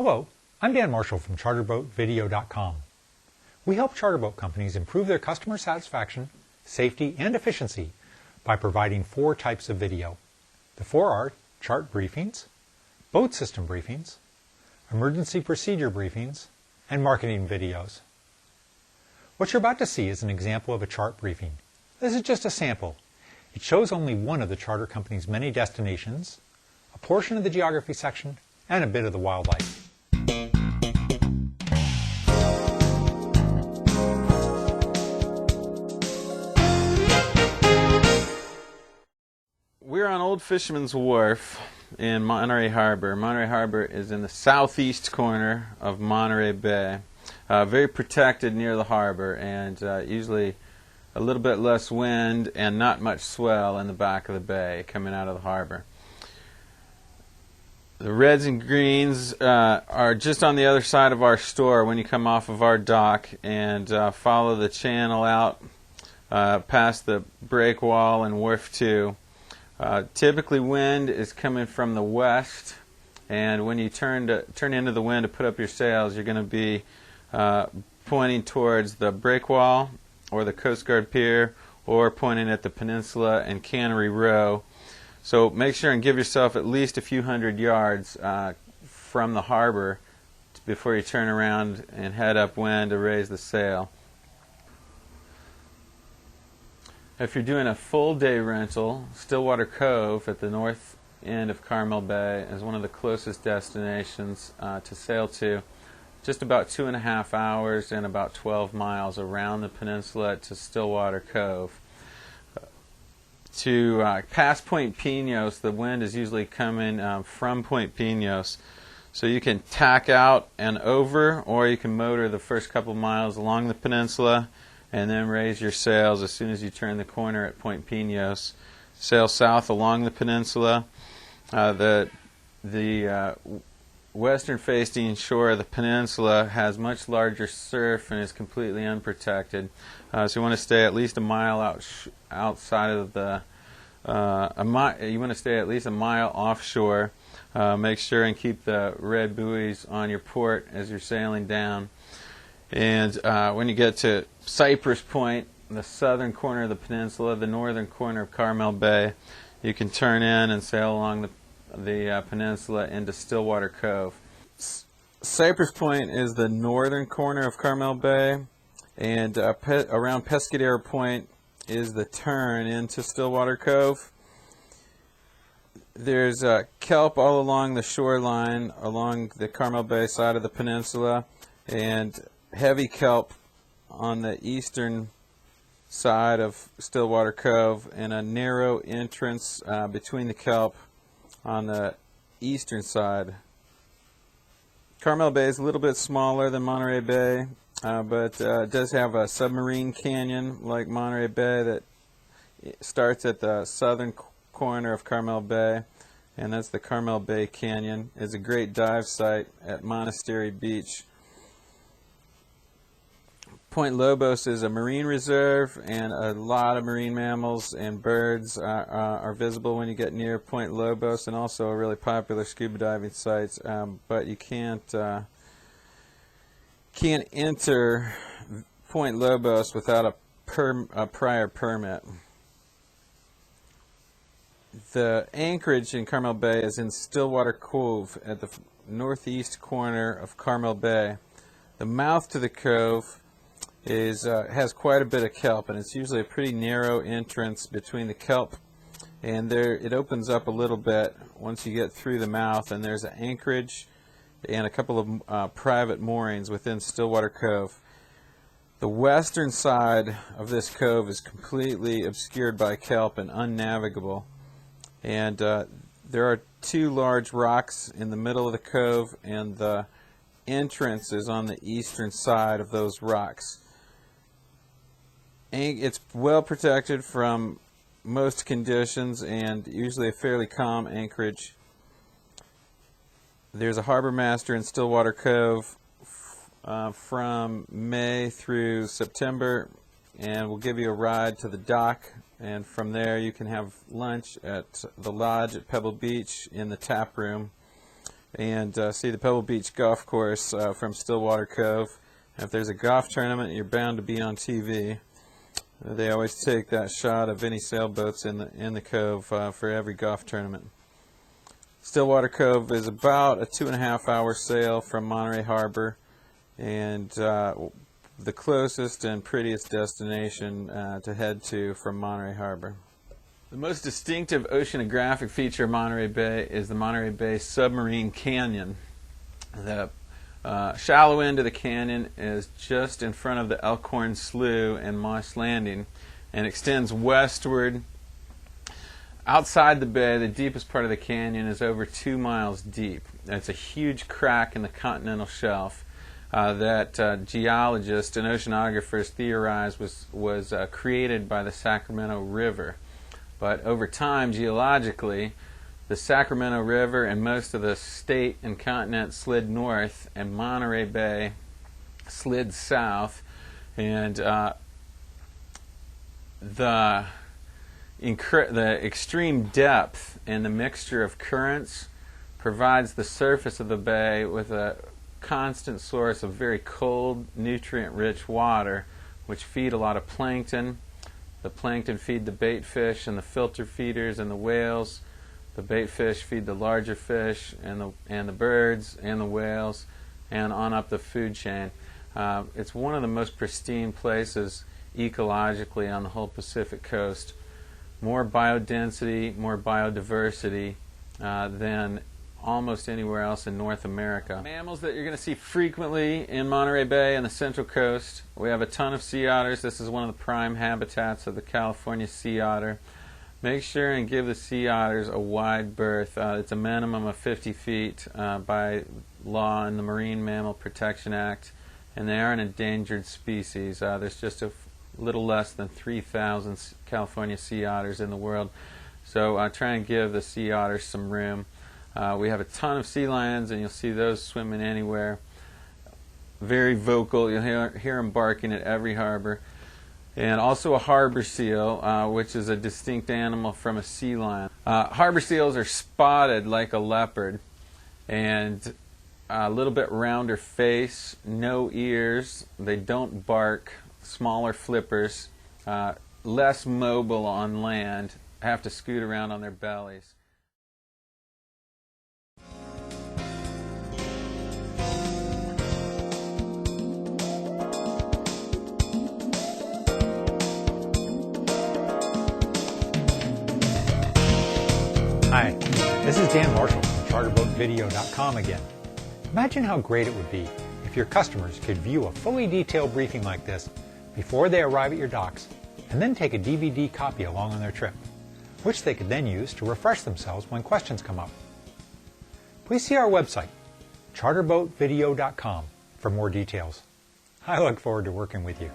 Hello, I'm Dan Marshall from CharterBoatVideo.com. We help charter boat companies improve their customer satisfaction, safety, and efficiency by providing 4 types of video. The 4 are chart briefings, boat system briefings, emergency procedure briefings, and marketing videos. What you're about to see is an example of a chart briefing. This is just a sample. It shows only one of the charter company's many destinations, a portion of the geography section, and a bit of the wildlife. We're on Old Fisherman's Wharf in Monterey Harbor. Monterey Harbor is in the southeast corner of Monterey Bay. Very protected near the harbor, and usually a little bit less wind and not much swell in the back of the bay coming out of the harbor. The reds and greens are just on the other side of our store when you come off of our dock and follow the channel out past the break wall and Wharf 2. Typically wind is coming from the west, and when you turn into the wind to put up your sails, you're going to be pointing towards the break wall or the Coast Guard Pier, or pointing at the peninsula and Cannery Row. So make sure and give yourself at least a few hundred yards from the harbor before you turn around and head upwind to raise the sail. If you're doing a full day rental, Stillwater Cove at the north end of Carmel Bay is one of the closest destinations to sail to. Just about 2.5 hours and about 12 miles around the peninsula to Stillwater Cove. To past Point Pinos, the wind is usually coming from Point Pinos. So you can tack out and over, or you can motor the first couple miles along the peninsula and then raise your sails as soon as you turn the corner at Point Pinos. Sail south along the peninsula. The western-facing shore of the peninsula has much larger surf and is completely unprotected. So you want to stay at least a mile outside of the. You want to stay at least a mile offshore. Make sure and keep the red buoys on your port as you're sailing down. And when you get to Cypress Point, the southern corner of the peninsula, the northern corner of Carmel Bay, you can turn in and sail along the peninsula into Stillwater Cove. Cypress Point is the northern corner of Carmel Bay, and around Pescadero Point is the turn into Stillwater Cove. There's kelp all along the shoreline along the Carmel Bay side of the peninsula, and heavy kelp on the eastern side of Stillwater Cove, and a narrow entrance between the kelp on the eastern side. Carmel Bay is a little bit smaller than Monterey Bay, but it does have a submarine canyon like Monterey Bay that starts at the southern corner of Carmel Bay, and that's the Carmel Bay Canyon. It's a great dive site at Monastery Beach. Point Lobos is a marine reserve, and a lot of marine mammals and birds are visible when you get near Point Lobos, and also a really popular scuba diving site. But you can't enter Point Lobos without a prior permit. The anchorage in Carmel Bay is in Stillwater Cove at the northeast corner of Carmel Bay. The mouth to the cove has quite a bit of kelp, and it's usually a pretty narrow entrance between the kelp, and there it opens up a little bit once you get through the mouth, and there's an anchorage and a couple of private moorings within Stillwater Cove. The western side of this cove is completely obscured by kelp and unnavigable, and there are 2 large rocks in the middle of the cove, and the entrance is on the eastern side of those rocks. It's well protected from most conditions and usually a fairly calm anchorage. There's a harbor master in Stillwater Cove from May through September, and we'll give you a ride to the dock, and from there you can have lunch at the lodge at Pebble Beach in the tap room. and see the Pebble Beach Golf Course from Stillwater Cove. If there's a golf tournament, you're bound to be on TV. They always take that shot of any sailboats in the cove for every golf tournament. Stillwater Cove is about a 2.5-hour sail from Monterey Harbor, and the closest and prettiest destination to head to from Monterey Harbor. The most distinctive oceanographic feature of Monterey Bay is the Monterey Bay Submarine Canyon. The shallow end of the canyon is just in front of the Elkhorn Slough and Moss Landing and extends westward. Outside the bay, the deepest part of the canyon is over 2 miles deep. It's a huge crack in the continental shelf that geologists and oceanographers theorize was created by the Sacramento River. But over time, geologically, the Sacramento River and most of the state and continent slid north, and Monterey Bay slid south, and the extreme depth and the mixture of currents provides the surface of the bay with a constant source of very cold, nutrient-rich water, which feed a lot of plankton. The plankton feed the bait fish and the filter feeders and the whales. The bait fish feed the larger fish and the birds and the whales, and on up the food chain. It's one of the most pristine places ecologically on the whole Pacific coast. More biodensity, more biodiversity than almost anywhere else in North America. Mammals that you're going to see frequently in Monterey Bay and the Central Coast. We have a ton of sea otters. This is one of the prime habitats of the California sea otter. Make sure and give the sea otters a wide berth. It's a minimum of 50 feet by law in the Marine Mammal Protection Act, and they are an endangered species. There's just a little less than 3,000 California sea otters in the world, so try and give the sea otters some room. We have a ton of sea lions, and you'll see those swimming anywhere. Very vocal. You'll hear them barking at every harbor. And also a harbor seal, which is a distinct animal from a sea lion. Harbor seals are spotted like a leopard, and a little bit rounder face, no ears. They don't bark, smaller flippers, less mobile on land, have to scoot around on their bellies. Hi, this is Dan Marshall from CharterboatVideo.com again. Imagine how great it would be if your customers could view a fully detailed briefing like this before they arrive at your docks, and then take a DVD copy along on their trip, which they could then use to refresh themselves when questions come up. Please see our website, CharterboatVideo.com, for more details. I look forward to working with you.